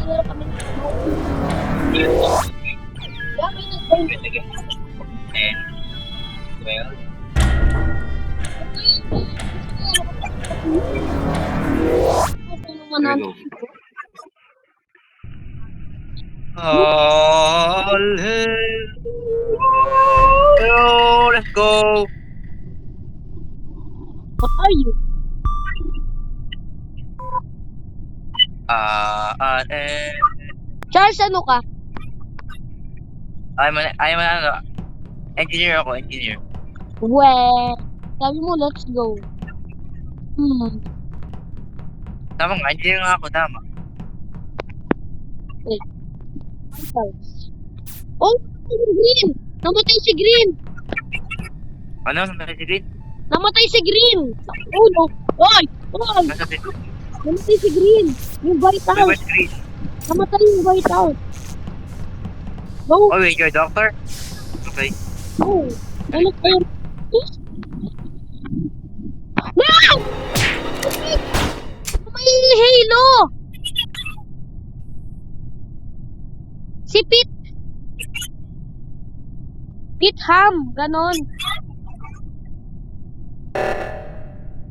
naglalaro kami ng kami nag-game. And, well, here we go. All hail. Oh, let's go. What are you? And Charles, ano ka? I'm an engineer ako, engineer. Well, sabi mo, let's go. Tama nga, engineer nga ako, tama. Wait. Charles. Oh, Green! Namatay si Green! Ano? Nasa si Green? Namatay si Green! Oh, no. Oy! Oy! Nasa si Green? Namatay si Green! Yung White Wait, House! where's Green? Namatay yung White House! No! Oh wait, you're a doctor? Okay. No! Ano kayo? No! May halo! Si Pete! Pete Ham! Ganon!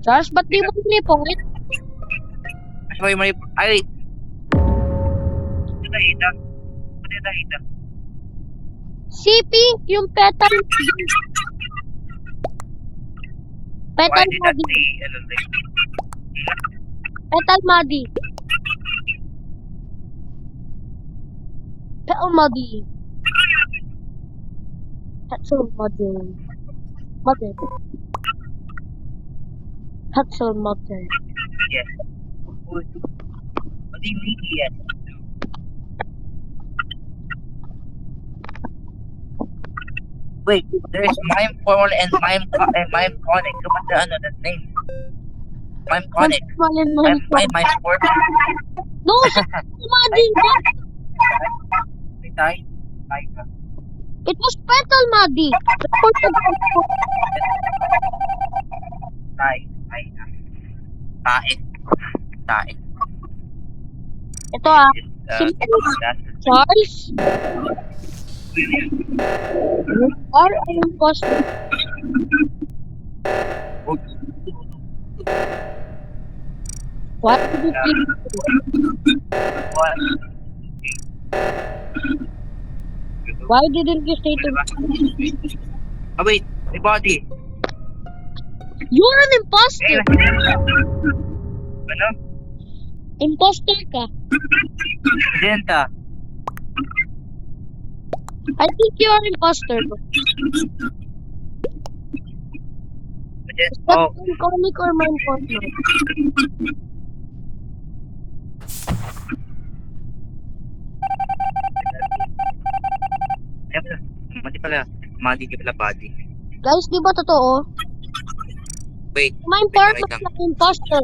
Charles, ba't di mo report? Ay, may... Ay! Nakita? Ano nakita? Si Pink! Yung petal! Why Petal did that Muddy! say, ano, like, Petal Muddy! Petal Muddy! Petal Muddy! Mother! Petal Muddy! yes. What do you mean, yes? Wait, there's Mime Formal and Mime Conic. What's the another name? Mime Conic. Mime Sport. No! Si Petal Muddy! Wait, Tay? It was Petal Muddy! Reported Tae. ito si Charles! You are an imposter. What did you think? Why didn't you say to me? Oh wait, my body. You're an imposter! Ano? Imposter ka. Denta. I think you are imposter. Is that Oh, comic or my partner? mati pala body. Guys, di ba totoo? Wait, My partner is an imposter.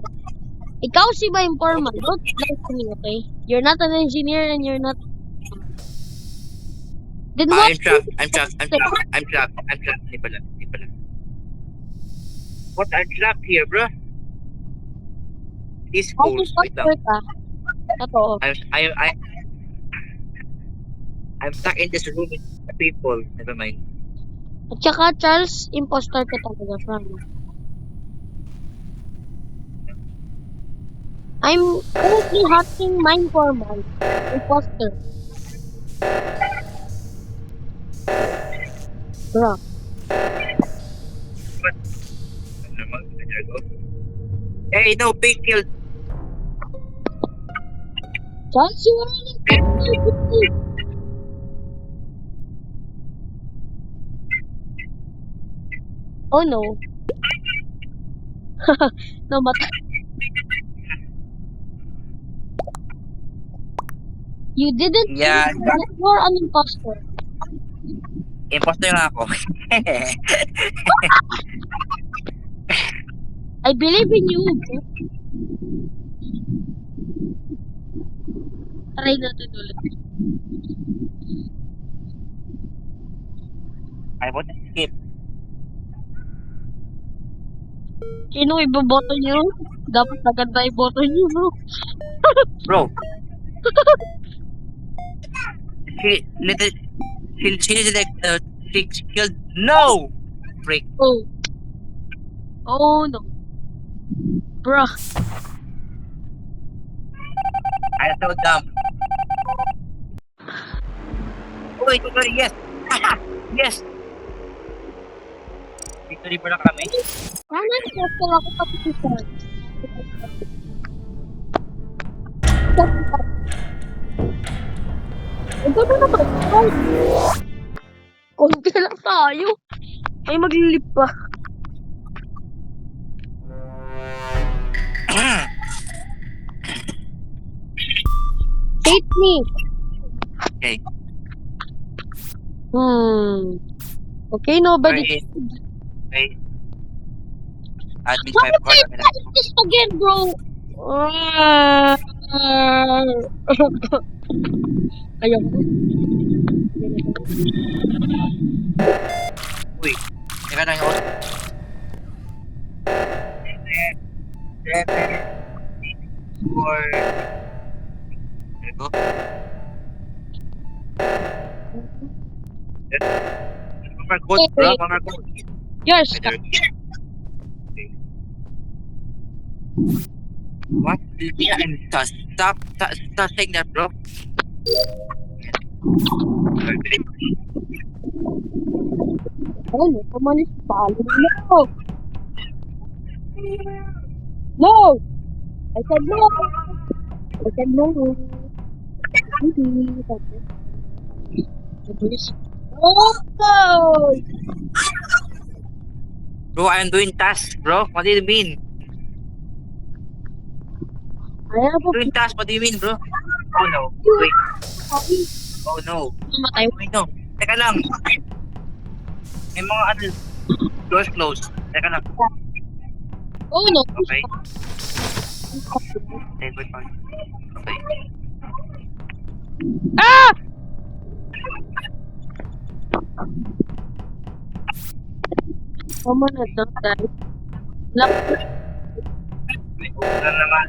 Ikaw si my informant. Don't lie to me, okay? You're not an engineer and you're not... Then what? I'm trapped. Hindi pala. What? I'm trapped here, bro. This How goes. Wait imposter lang. ka? Totoo. I'm stuck in this room with people. Never mind. At saka, Charles, imposter ka talaga, promise. I'm currently hunting my informant. Imposter. Bro. Hey, no, big kill. Charles, you are an imposter. Oh no. No, you didn't Yeah. think that you're an imposter. Imposter nga ako. I believe in you. Try natin ulit. I want to skip. Sino iboboto niyo? Dapat agad na iboto niyo, bro. Bro. She like she killed. No, freak. Oh. Oh no. Bruh. I'm so dumb. Wait, yes. Yes. Victory pa na kami. Sana nag-castle ako pati si Sam. Ito na naman. Konti lang tayo. Ay, maglilip pa. Save me. Okay. Okay, nobody. Wait. Admin Why 5 am I doing this again, bro? Ayoko. Uy. Teka lang yung 7, 4. There you go. One more code, bro. One more code. Yours. Okay. What? Stop saying that, bro. Oh, no. Someone is following. No. No. I said no. I said no. Oh! Bro, I'm doing tasks, bro. What do you mean? I have a Doing tasks, what do you mean, bro? Oh no. Wait. Oh no. Mamatay. Wait, no. Teka lang. May mga ano. Doors closed. Teka lang. Oh no. Okay. Okay, wait, fine. Okay. Ah! Someone has done that. No. Wait, wala naman.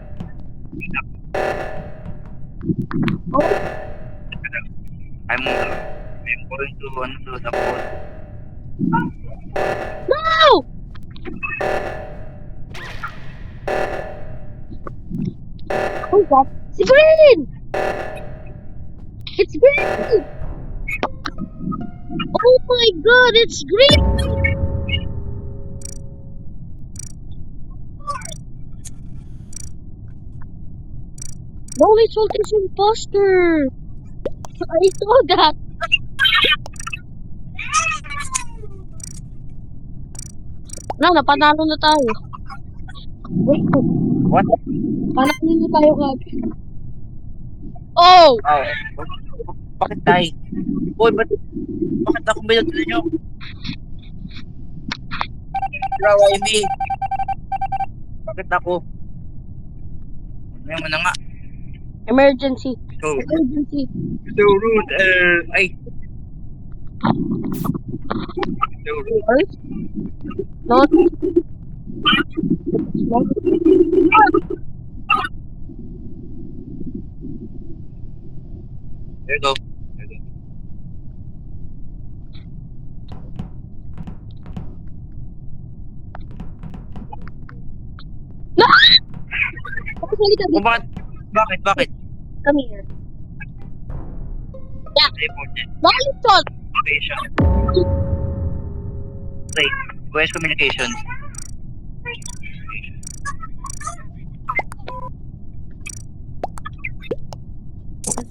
Oh, I'm going to undo the code. no! Oh God. It's green! It's green! Oh my God, it's green! Holy Salt is imposter! I saw that! Na, napanalo na tayo. Wait, What? panalo na tayo kagad. Oh! Oh. Bakit tayo? Boy, bakit ako binag nyo? Bro, I mean. Bakit ako? Ano mo na nga? Emergency. So, Emergency. so rude. Ay. So rude. First? Not. There you go. No! Actually, Oh, bakit? come here. Yeah. Reported. Holy Salt! Communication. Wait, where's communication?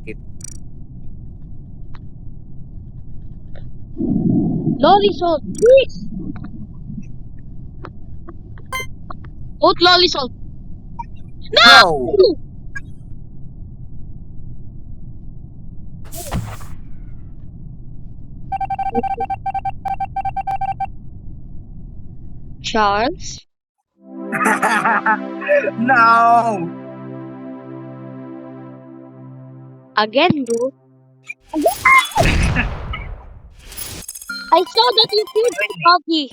Skip. Lolly Salt, please! Vote Lolly Salt. No! Charles? No! Again, bro. I saw that you killed Bucky.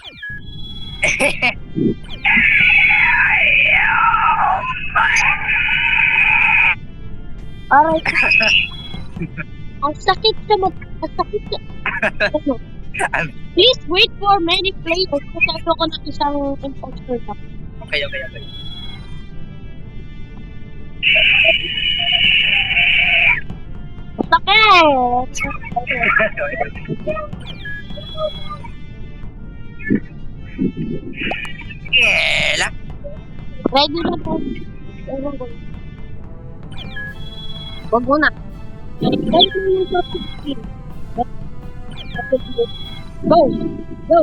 Alright. Ang sakit sa mat... Ang sakit sa... Ano? Please wait for many players kasi ako ng isang imposter na. Okay. Sakit! Yeah. Ready na po. Wag mo na. Ready na yung topic. Go! Go!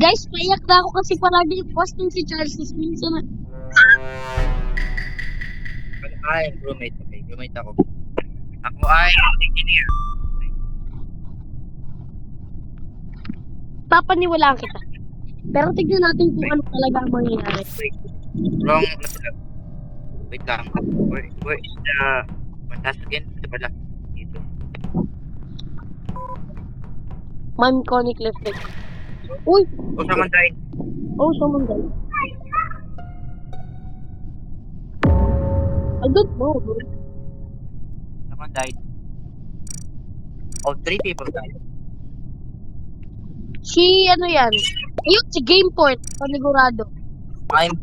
Guys, paiyak na ako kasi palagi posting si Charles minsan. Ay, roommate. Okay, roommate ako. Ako ay engineer. Papaniwalaan kita. Pero tignan natin kung ano talaga ang mangyayari. Wrong. Wait lang. Where is the... Mantas again? Ito pala. Dito. Mime Conic left leg. Uy! O, someone died. Oh, someone died. I don't know, bro. Someone died. Oh, 3 people died. Si, ano yan? Ayun, si Gameport. Panigurado. Mine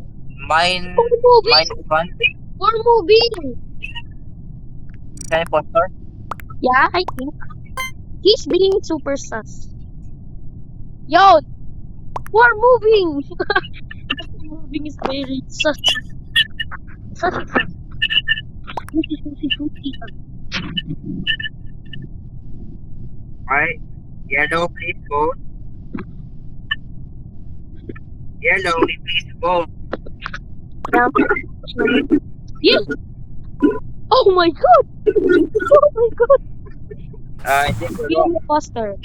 Moving! front. We're moving! Can I impostor? Yeah, I think. He's being super sus. Yo! We're moving! Moving is very sus. Sus. Alright. Yellow, please go. Yellow, please go. Yeah! Oh my god! Oh my god! I think we're You're wrong. an imposter.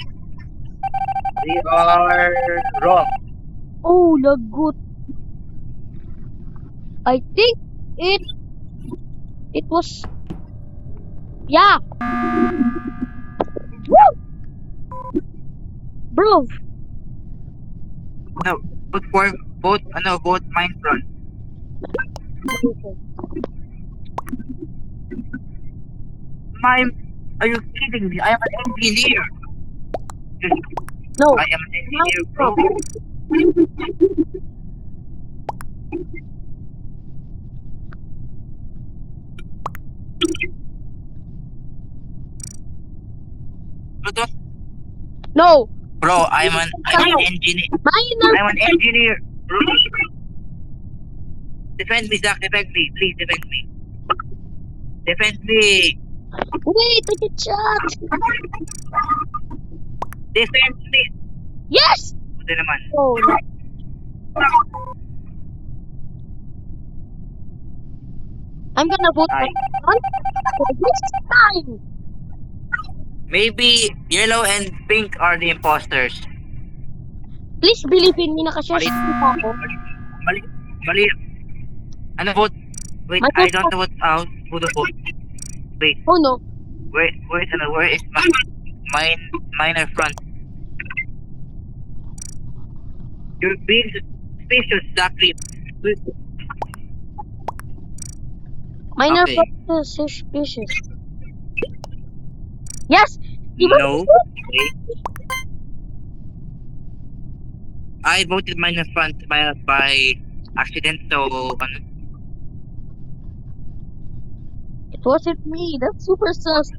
We are wrong. Oh, lagot. I think it was... Yeah! Woo! Bro! No, both Minecraft. Are you kidding me? I am an engineer. No. I am an engineer, bro. No. Bro, I'm an engineer. Minor. I'm an engineer, bro. Defend me, Zach. Defend me. Please defend me. Defend me. Wait, I get shot. Defend me. Yes! Buti naman. Oh, no. I'm gonna vote for this time. Maybe yellow and pink are the imposters. Please believe in me, nakashare Mali. sa ako. Mali. Ano vote? Wait, My I vote don't know what who to vote. Wait, Oh no. where is minor front? You're being suspicious, Zachary. Minor Okay. okay. Suspicious. Yes! Diba? No. Wait. I voted minor front by accident, so It wasn't me. That's super sus.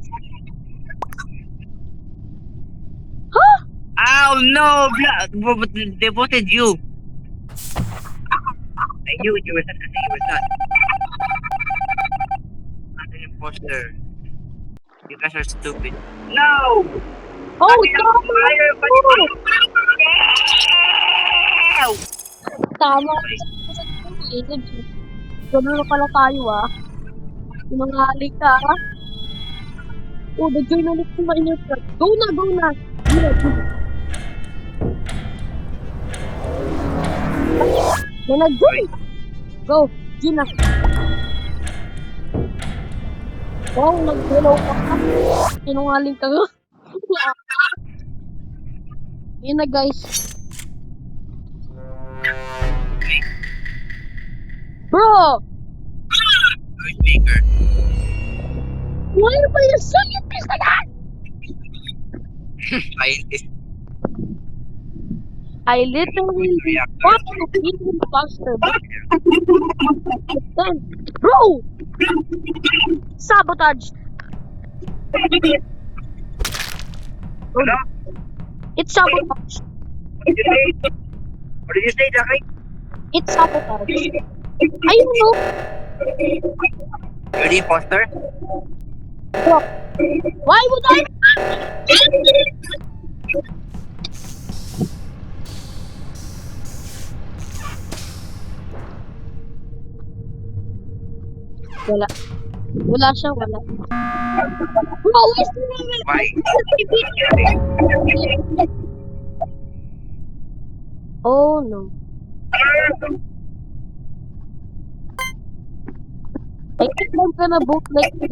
Huh? oh no, but they voted you. I knew you were not. I think you were not. I'm an imposter. You guys are stupid. No! Oh, No! tama. Ganun na pala tayo Mangali ka Oh, the-join ulit ko mainit ka. Go na! Go na! May nag-join! Go! Gina! Wow, nag-hello ka pa. Sinungaling ka nga. Yun na guys. Bro! Good maker. Why are you scientist again? Scientist. I literally want to beat him faster, but then, bro! Sabotage! Hello? It's sabotage. What did you say? What did you say, Jackie? It's sabotage. I don't know. You're the imposter? Why would I? Wala. Wala siya, wala. Bro, where's the level? Why? Oh no. I think I'm gonna vote like this.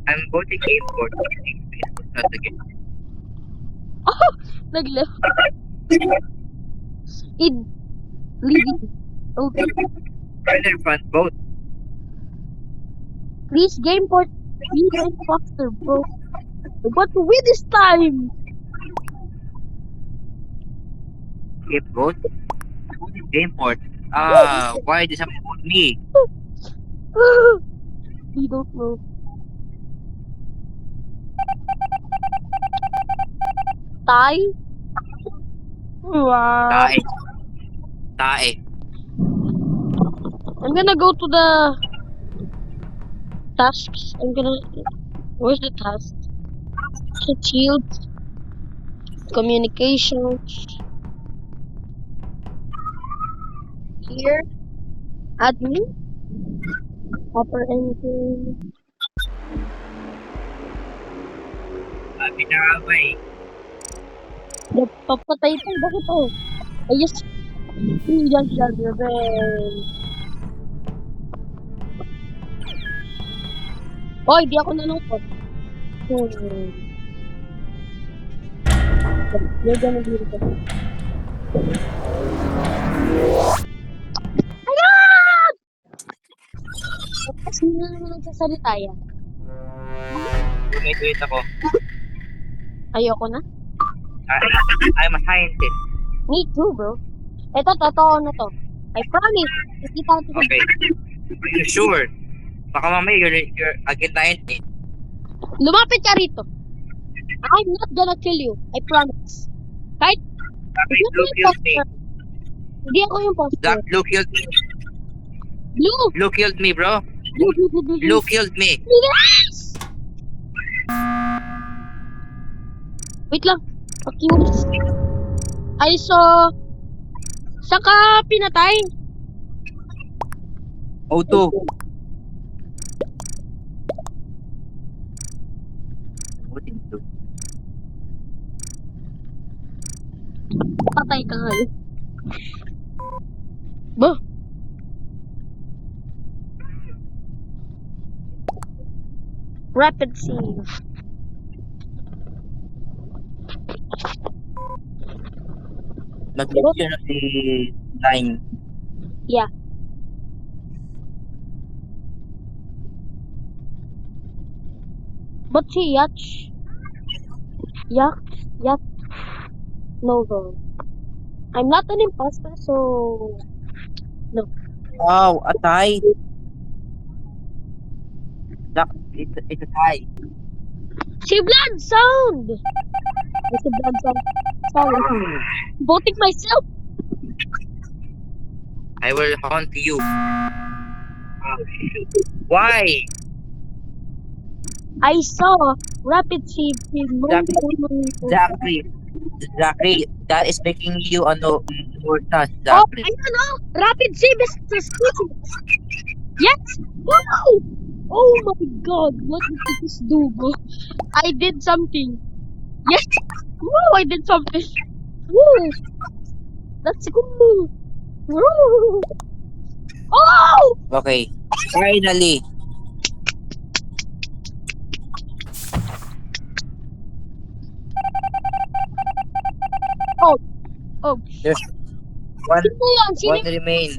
I'm voting game for not the game. Oh, nag-left. Id. Leading. Okay. Right in front, both. Please game for you and faster, bro. But win this time. Game both. Game port. Why did someone vote me? We don't know. Tie? Wow. Tae. Tae. I'm gonna go to the tasks. Where's the task? Shields. Communications. Here. Admin. Upper engine. Sabi na nga ba eh. Papatay pa. Bakit oh? I just... Yan siya, rebel. Oy, di ako nalungkot. You're gonna be the Ayan! Kasi nga naman nagsasalita yan. Wait ako. Ayoko na. I'm a scientist. Me too, bro. Ito, totoo na to. I promise. Nakita ko to. Okay. Are you sure? Baka mamaya you're against scientist. Lumapit ka rito. I'm not gonna kill you. I promise. Kahit Sabi, hindi Blue ako yung killed me. poster. Hindi ako yung poster. Blue killed me. Blue! Blue killed me, bro. Blue. Blue killed me. Yes! Wait lang. Pakiulis. I saw... Saka pinatay. O2. Voting blue. Patay ka ngayon. Ba? Rapid save. Nag-picture na si Lime. Yeah. But si Yach. Yach. No, bro. I'm not an imposter, so... Wow, a tie. It's a tie. Si Blood Sound! Si Blood Sound. Sorry. Voting myself. I will hunt you. Oh, shoot. Why? I saw Rapid Save. Zachary, that is making you more trust, Oh, Zachary. ayun oh! Rapid Save is suspicious. Yes! Wow! Oh my god, what did I just do, bro? I did something. Yes! Woo! I did something. Woo! That's cool. Woo! Oh! Okay, finally. Oh. Oh. There's one, Sino yan? Sino? one remain.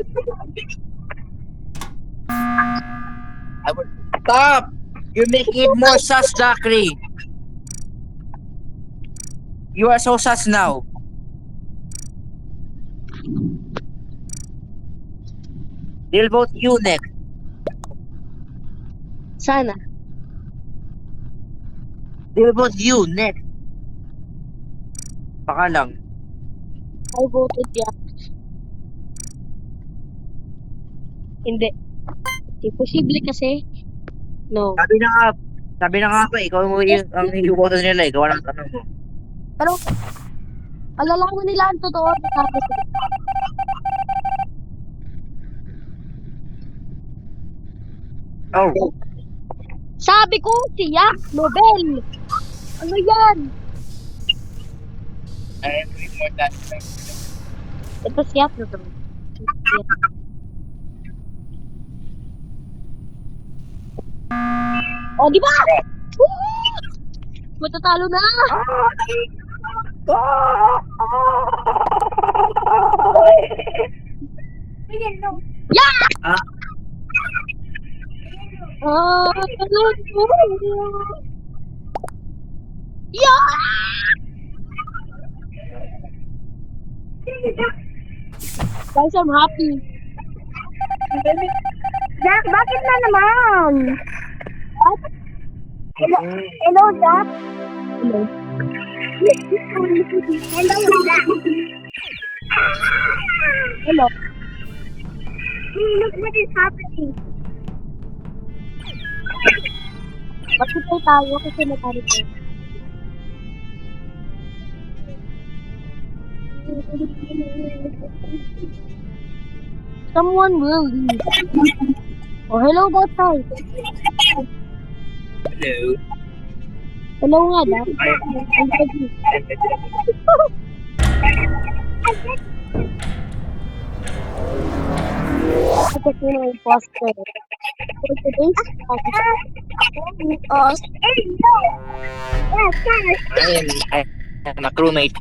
I will stop. You make it more sus, Zachary. You are so sus now. They'll vote you next. Sana. They'll vote you next. Baka lang. I voted yes. Hindi. Imposible kasi. No. Sabi na nga ako, ikaw ang iiboto nila, ikaw ang tanong mo. Pero, alalaman nila ang totoo. Sabi ko. Oh, Sabi ko, siya, Nobel. Ano yan? I am doing more than Ito siya, Nobel. Oh, di ba? Woo! Matatalo na. Yeah! Ah. Yeah! Guys, I'm happy. Jack, bakit na naman? Hello, Jack. Hello. Hello, Jack. Hello. Look what is happening. Magkipay tayo kasi nagkari tayo. Someone will leave. Oh, hello that time. hello. Hello nga, Dad. I'm ready. Ako kasi na imposter. For today's topic, Hello. Yes, yes. I'm a crewmate.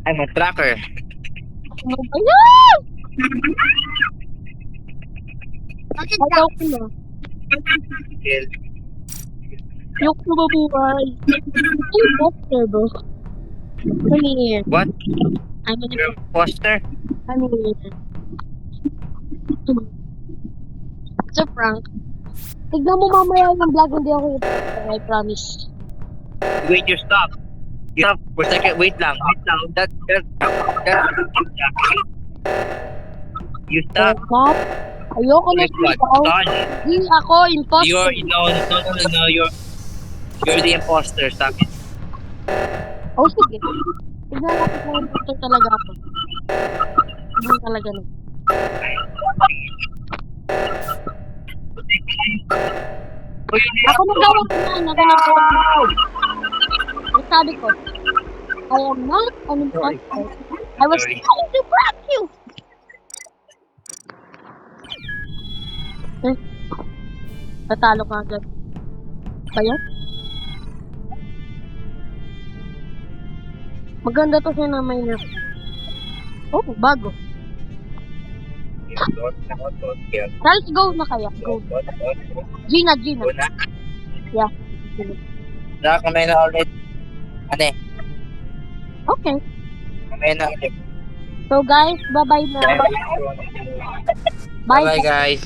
I'm a tracker. ano ba yan? Bakit Ayaw ko na. Well, Ayok na mabuhay. Imposter, bro. Come here. what? I'm an You're a imposter? Come here. It's a prank. Tignan mo mamaya yung vlog, hindi ako imposter, I promise. Wait, you stop. You stop for a second. Wait lang. That. You stop. Stop. Ayoko na Wait, what? sigaw. Stop. Hindi ako imposter. No. You're the imposter. Stop it. Oh, sige. Tignan natin kung imposter talaga ako. Tignan talaga na. Ako nagawa ko na. Ako sabi ko, I am not an imposter. I was Sorry. trying to prank you. Natalo ka agad. Ba yan? Maganda to siya na may nerf. Oh, bago. Let's go na kaya. Go. Gina. Go na. Yeah. Kamay na ulit. Ane, Okay. kamay na ulit. So guys, bye-bye na. Bye guys.